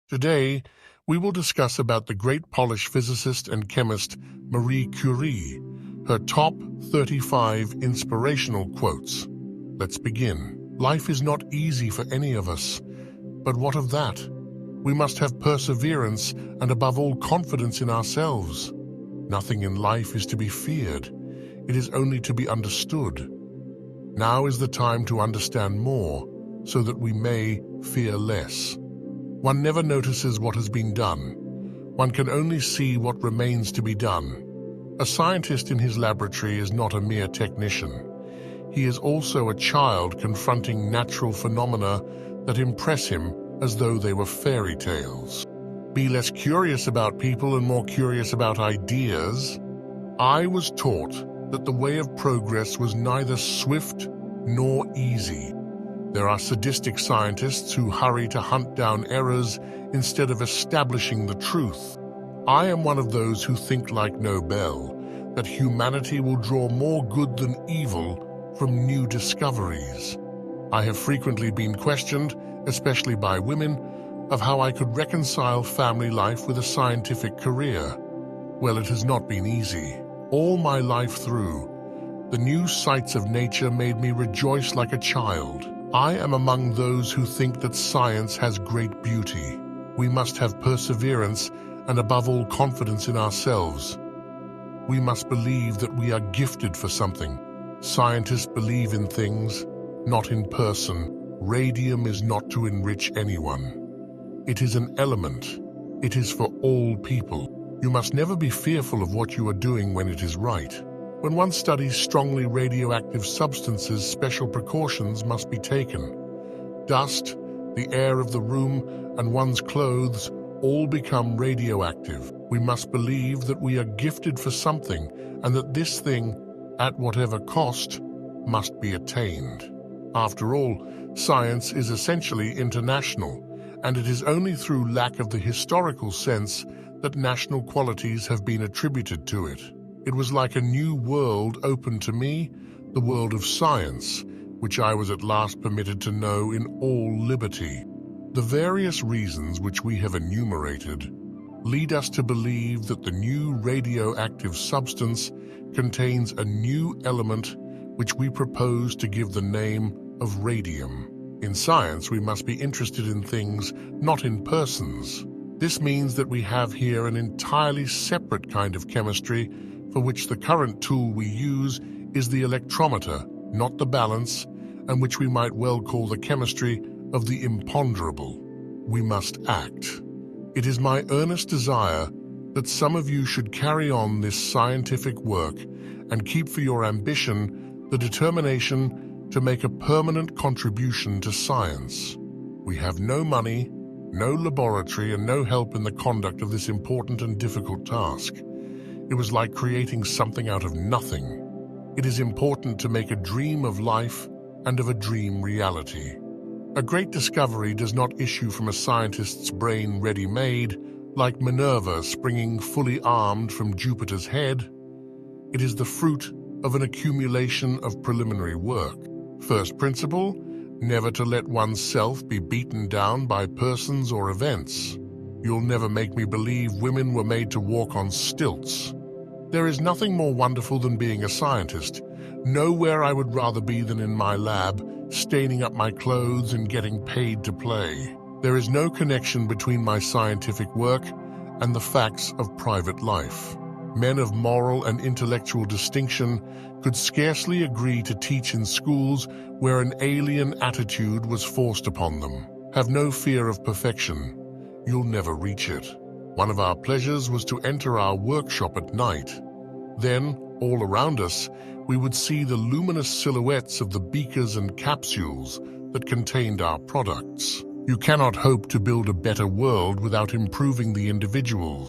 Today, we will discuss about the great Polish physicist and chemist Marie Curie, her top 35 inspirational quotes. Let's begin. Life is not easy for any of us, but what of that? We must have perseverance and above all confidence in ourselves. Nothing in life is to be feared. It is only to be understood. Now is the time to understand more, so that we may fear less. One never notices what has been done. One can only see what remains to be done. A scientist in his laboratory is not a mere technician. He is also a child confronting natural phenomena that impress him as though they were fairy tales. Be less curious about people and more curious about ideas. I was taught that the way of progress was neither swift nor easy. There are sadistic scientists who hurry to hunt down errors instead of establishing the truth. I am one of those who think like Nobel, that humanity will draw more good than evil from new discoveries. I have frequently been questioned, especially by women, of how I could reconcile family life with a scientific career. Well, it has not been easy. All my life through, the new sights of nature made me rejoice like a child. I am among those who think that science has great beauty. We must have perseverance and above all confidence in ourselves. We must believe that we are gifted for something. Scientists believe in things, not in person. Radium is not to enrich anyone. It is an element. It is for all people. You must never be fearful of what you are doing when it is right. When one studies strongly radioactive substances, special precautions must be taken. Dust, the air of the room, and one's clothes all become radioactive. We must believe that we are gifted for something and that this thing, at whatever cost, must be attained. After all, science is essentially international, and it is only through lack of the historical sense that national qualities have been attributed to it. It was like a new world opened to me, the world of science, which I was at last permitted to know in all liberty. The various reasons which we have enumerated lead us to believe that the new radioactive substance contains a new element which we propose to give the name of radium. In science, we must be interested in things, not in persons. This means that we have here an entirely separate kind of chemistry for which the current tool we use is the electrometer, not the balance, and which we might well call the chemistry of the imponderable. We must act. It is my earnest desire that some of you should carry on this scientific work and keep for your ambition the determination to make a permanent contribution to science. We have no money, no laboratory, and no help in the conduct of this important and difficult task. It was like creating something out of nothing. It is important to make a dream of life and of a dream reality. A great discovery does not issue from a scientist's brain ready-made, like Minerva springing fully armed from Jupiter's head. It is the fruit of an accumulation of preliminary work. First principle, never to let oneself be beaten down by persons or events. You'll never make me believe women were made to walk on stilts. There is nothing more wonderful than being a scientist. Nowhere I would rather be than in my lab, staining up my clothes and getting paid to play. There is no connection between my scientific work and the facts of private life. Men of moral and intellectual distinction could scarcely agree to teach in schools where an alien attitude was forced upon them. Have no fear of perfection. You'll never reach it. One of our pleasures was to enter our workshop at night. Then, all around us, we would see the luminous silhouettes of the beakers and capsules that contained our products. You cannot hope to build a better world without improving the individuals.